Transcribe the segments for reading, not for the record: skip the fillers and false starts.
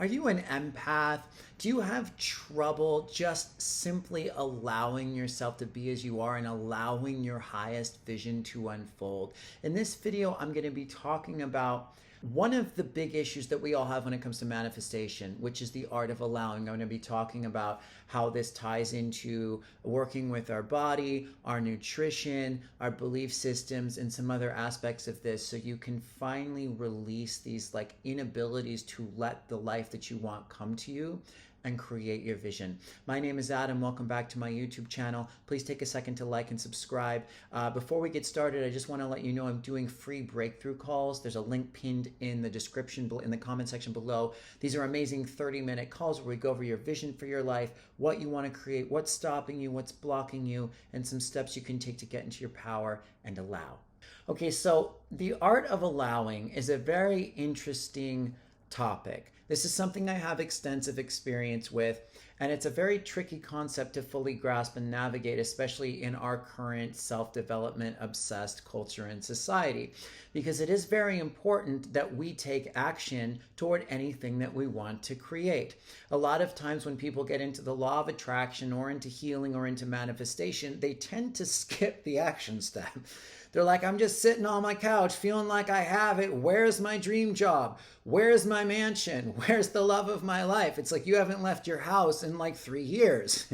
Are you an empath? Do you have trouble just simply allowing yourself to be as you are and allowing your highest vision to unfold? In this video, I'm going to be talking about one of the big issues that we all have when it comes to manifestation, which is the art of allowing. I'm going to be talking about how this ties into working with our body, our nutrition, our belief systems, and some other aspects of this, so you can finally release these like inabilities to let the life that you want come to you and create your vision. My name is Adam. Welcome back to my YouTube channel. Please take a second to like and subscribe. Before we get started, I just want to let you know I'm doing free breakthrough calls. There's a link pinned in the description, in the comment section below. These are amazing 30-minute calls where we go over your vision for your life, what you want to create, what's stopping you, what's blocking you, and some steps you can take to get into your power and allow. Okay, so the art of allowing is a very interesting topic. This is something I have extensive experience with, and it's a very tricky concept to fully grasp and navigate, especially in our current self-development obsessed culture and society, because it is very important that we take action toward anything that we want to create. A lot of times when people get into the law of attraction or into healing or into manifestation, they tend to skip the action step. They're like, I'm just sitting on my couch feeling like I have it. Where's my dream job? Where's my mansion? Where's the love of my life? It's like you haven't left your house in like 3 years.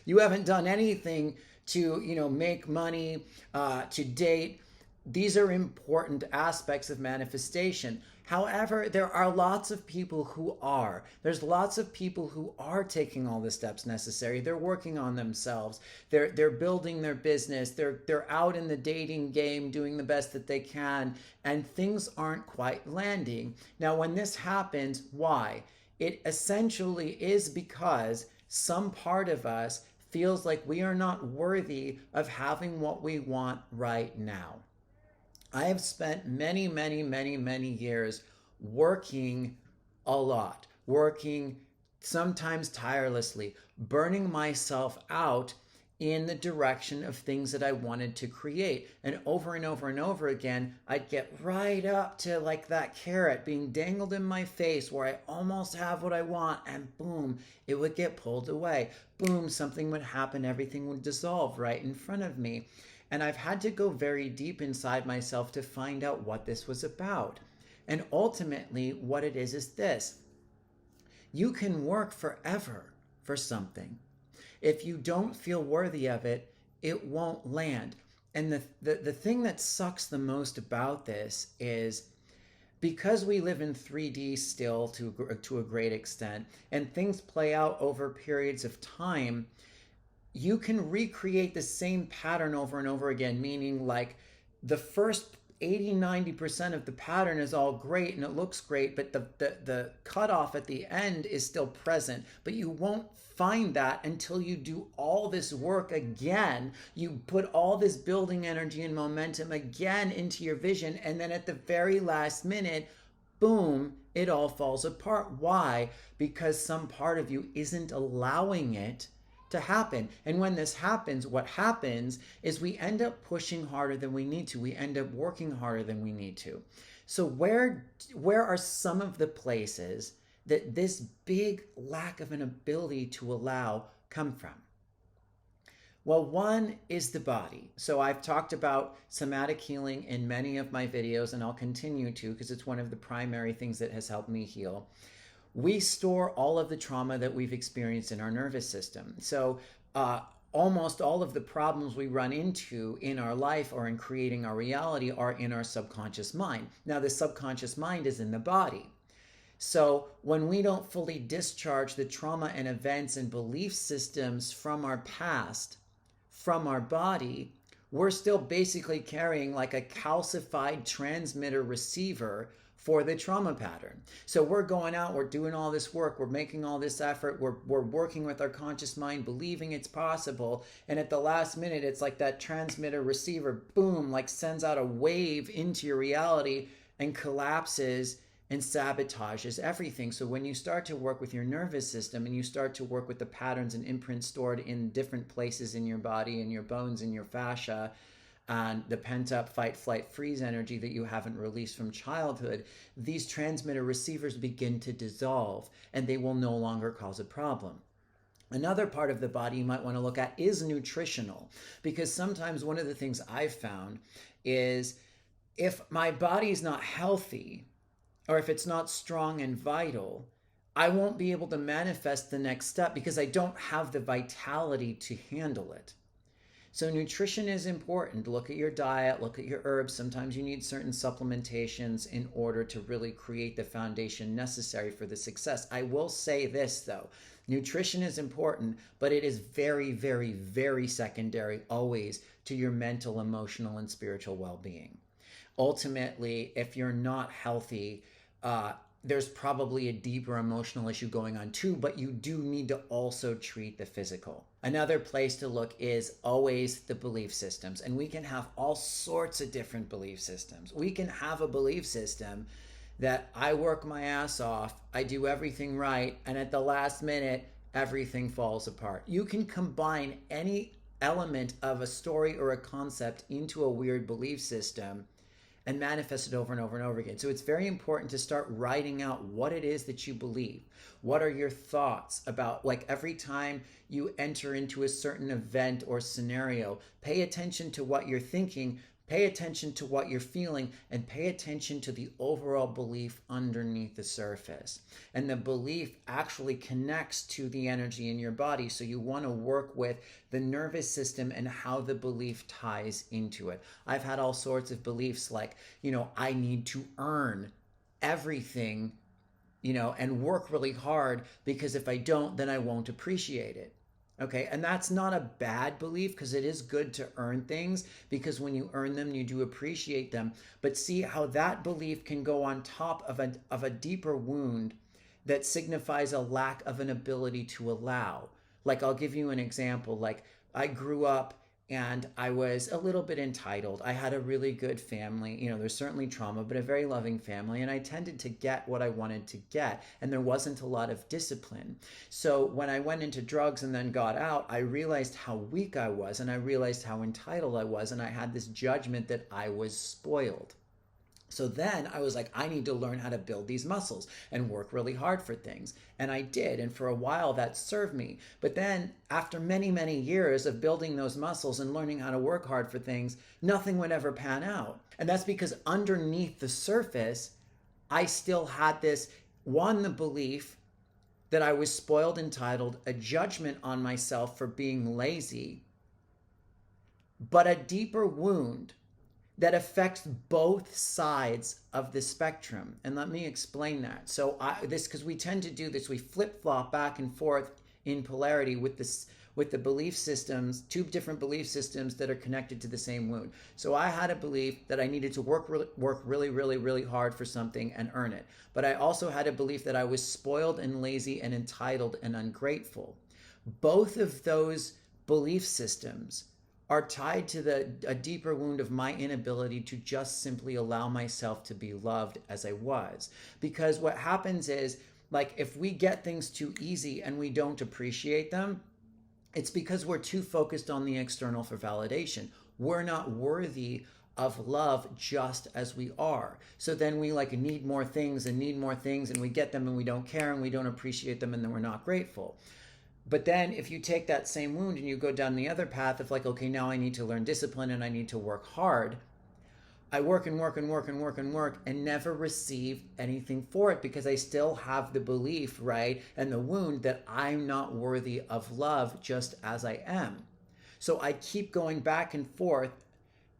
You haven't done anything to, make money, to date. These are important aspects of manifestation. However, there are lots of people who are. There's lots of people who are taking all the steps necessary. They're working on themselves. They're building their business. They're out in the dating game doing the best that they can, and things aren't quite landing. Now, when this happens, why? It essentially is because some part of us feels like we are not worthy of having what we want right now. I have spent many, many, many, many years working a lot, working sometimes tirelessly, burning myself out in the direction of things that I wanted to create. And over and over and over again, I'd get right up to like that carrot being dangled in my face where I almost have what I want, and boom, it would get pulled away. Boom, something would happen, everything would dissolve right in front of me. And I've had to go very deep inside myself to find out what this was about. And ultimately, what it is this. You can work forever for something. If you don't feel worthy of it, it won't land. And the thing that sucks the most about this is because we live in 3D still to a great extent, and things play out over periods of time, you can recreate the same pattern over and over again, meaning like the first 80-90% of the pattern is all great and it looks great, but the cutoff at the end is still present. But you won't find that until you do all this work again. You put all this building energy and momentum again into your vision, and then at the very last minute, boom, it all falls apart. Why? Because some part of you isn't allowing it to happen. And when this happens, what happens is we end up pushing harder than we need to. We end up working harder than we need to. So where are some of the places that this big lack of an ability to allow come from? Well, one is the body. So I've talked about somatic healing in many of my videos, and I'll continue to, because it's one of the primary things that has helped me heal. We store all of the trauma that we've experienced in our nervous system. So almost all of the problems we run into in our life or in creating our reality are in our subconscious mind. Now, the subconscious mind is in the body. So when we don't fully discharge the trauma and events and belief systems from our past, from our body, we're still basically carrying like a calcified transmitter receiver for the trauma pattern. So we're going out, we're doing all this work, we're making all this effort, we're working with our conscious mind, believing it's possible, and at the last minute, it's like that transmitter receiver, boom, like sends out a wave into your reality and collapses and sabotages everything. So when you start to work with your nervous system and you start to work with the patterns and imprints stored in different places in your body, in your bones, in your fascia, and the pent up fight, flight, freeze energy that you haven't released from childhood, these transmitter receivers begin to dissolve and they will no longer cause a problem. Another part of the body you might want to look at is nutritional, because sometimes one of the things I've found is if my body is not healthy or if it's not strong and vital, I won't be able to manifest the next step because I don't have the vitality to handle it. So nutrition is important. Look at your diet, look at your herbs. Sometimes you need certain supplementations in order to really create the foundation necessary for the success. I will say this though, nutrition is important, but it is very, very, very secondary always to your mental, emotional, and spiritual well-being. Ultimately, if you're not healthy, there's probably a deeper emotional issue going on too, but you do need to also treat the physical. Another place to look is always the belief systems. And we can have all sorts of different belief systems. We can have a belief system that I work my ass off, I do everything right, and at the last minute, everything falls apart. You can combine any element of a story or a concept into a weird belief system and manifest it over and over and over again. So it's very important to start writing out what it is that you believe. What are your thoughts about, like every time you enter into a certain event or scenario, pay attention to what you're thinking, pay attention to what you're feeling, and pay attention to the overall belief underneath the surface. And the belief actually connects to the energy in your body. So you want to work with the nervous system and how the belief ties into it. I've had all sorts of beliefs like, I need to earn everything, and work really hard because if I don't, then I won't appreciate it. Okay, and that's not a bad belief because it is good to earn things because when you earn them, you do appreciate them. But see how that belief can go on top of a deeper wound that signifies a lack of an ability to allow. Like I'll give you an example. Like I grew up and I was a little bit entitled. I had a really good family. There's certainly trauma, but a very loving family. And I tended to get what I wanted to get. And there wasn't a lot of discipline. So when I went into drugs and then got out, I realized how weak I was and I realized how entitled I was. And I had this judgment that I was spoiled. So then I was like, I need to learn how to build these muscles and work really hard for things. And I did. And for a while that served me. But then after many, many years of building those muscles and learning how to work hard for things, nothing would ever pan out. And that's because underneath the surface, I still had this, the belief that I was spoiled, entitled, a judgment on myself for being lazy, but a deeper wound that affects both sides of the spectrum. And let me explain that. So because we tend to do this, we flip-flop back and forth in polarity with the belief systems, two different belief systems that are connected to the same wound. So I had a belief that I needed to work really, really, really hard for something and earn it. But I also had a belief that I was spoiled and lazy and entitled and ungrateful. Both of those belief systems are tied to a deeper wound of my inability to just simply allow myself to be loved as I was. Because what happens is, like, if we get things too easy and we don't appreciate them, it's because we're too focused on the external for validation. We're not worthy of love just as we are. So then we need more things and we get them and we don't care and we don't appreciate them and then we're not grateful. But then if you take that same wound and you go down the other path of okay, now I need to learn discipline and I need to work hard. I work and work and work and work and work and never receive anything for it because I still have the belief, right? And the wound that I'm not worthy of love just as I am. So I keep going back and forth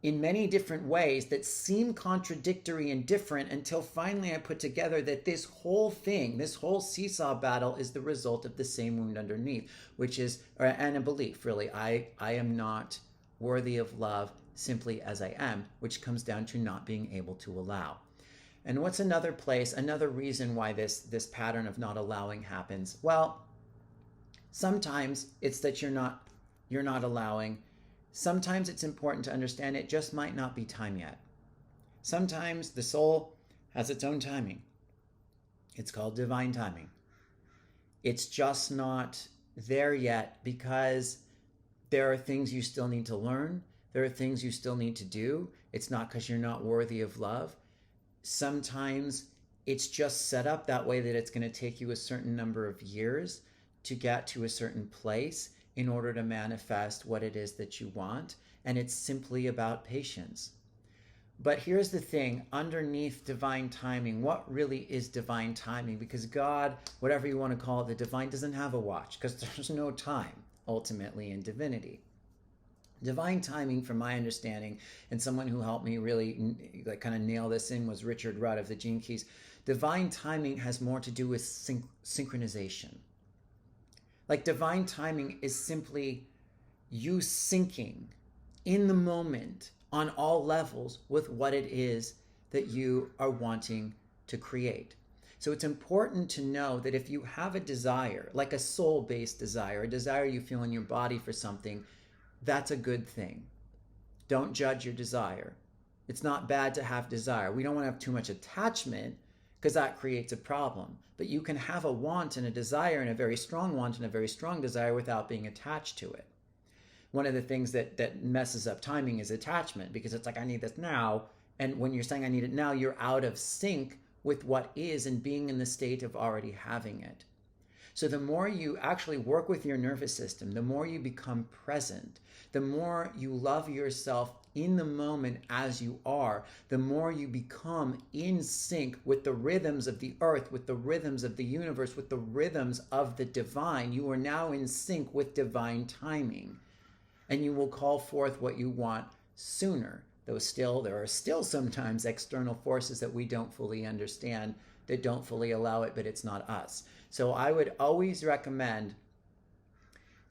in many different ways that seem contradictory and different until finally I put together that this whole thing, this whole seesaw battle is the result of the same wound underneath, which is, and a belief really, I am not worthy of love simply as I am, which comes down to not being able to allow. And what's another reason why this pattern of not allowing happens? Well, sometimes it's that you're not allowing. Sometimes it's important to understand it just might not be time yet. Sometimes the soul has its own timing. It's called divine timing. It's just not there yet because there are things you still need to learn. There are things you still need to do. It's not because you're not worthy of love. Sometimes it's just set up that way that it's going to take you a certain number of years to get to a certain place in order to manifest what it is that you want. And it's simply about patience. But here's the thing, underneath divine timing, what really is divine timing? Because God, whatever you want to call it, the divine doesn't have a watch because there's no time ultimately in divinity. Divine timing, from my understanding, and someone who helped me really like kind of nail this in was Richard Rudd of the Gene Keys. Divine timing has more to do with synchronization. Like divine timing is simply you syncing in the moment on all levels with what it is that you are wanting to create. So it's important to know that if you have a desire, like a soul-based desire, a desire you feel in your body for something, that's a good thing. Don't judge your desire. It's not bad to have desire. We don't want to have too much attachment because that creates a problem. But you can have a want and a desire and a very strong want and a very strong desire without being attached to it. One of the things that messes up timing is attachment, because it's like, I need this now. And when you're saying I need it now, you're out of sync with what is and being in the state of already having it. So the more you actually work with your nervous system, the more you become present, the more you love yourself in the moment as you are, the more you become in sync with the rhythms of the earth, with the rhythms of the universe, with the rhythms of the divine. You are now in sync with divine timing, and you will call forth what you want sooner. Though still, there are still sometimes external forces that we don't fully understand, that don't fully allow it, but it's not us. So I would always recommend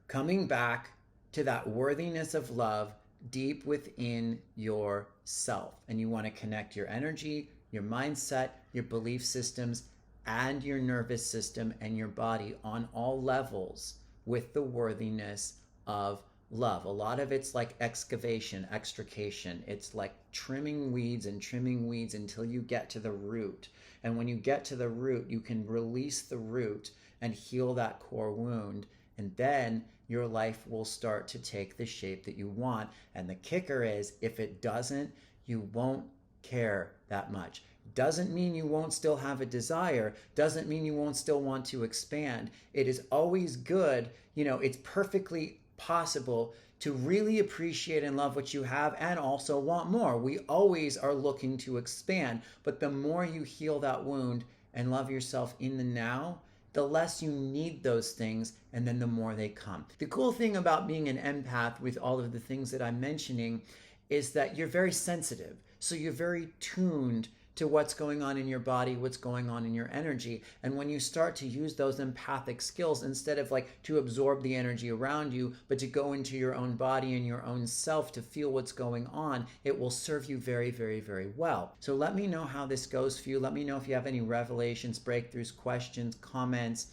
coming back to that worthiness of love deep within yourself. And you want to connect your energy, your mindset, your belief systems, and your nervous system and your body on all levels with the worthiness of love. A lot of it's like excavation, extrication. It's like trimming weeds until you get to the root. And when you get to the root, you can release the root and heal that core wound. And then your life will start to take the shape that you want. And the kicker is, if it doesn't, you won't care that much. Doesn't mean you won't still have a desire. Doesn't mean you won't still want to expand. It is always good. It's perfectly possible to really appreciate and love what you have and also want more. We always are looking to expand, but the more you heal that wound and love yourself in the now, the less you need those things, and then the more they come. The cool thing about being an empath with all of the things that I'm mentioning is that you're very sensitive. So you're very tuned to what's going on in your body, what's going on in your energy. And when you start to use those empathic skills, instead of like to absorb the energy around you, but to go into your own body and your own self to feel what's going on, it will serve you very, very, very well. So let me know how this goes for you. Let me know if you have any revelations, breakthroughs, questions, comments.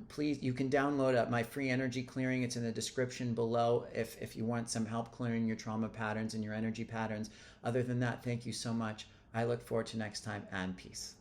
Please, you can download my free energy clearing. It's in the description below if you want some help clearing your trauma patterns and your energy patterns. Other than that, thank you so much. I look forward to next time, and peace.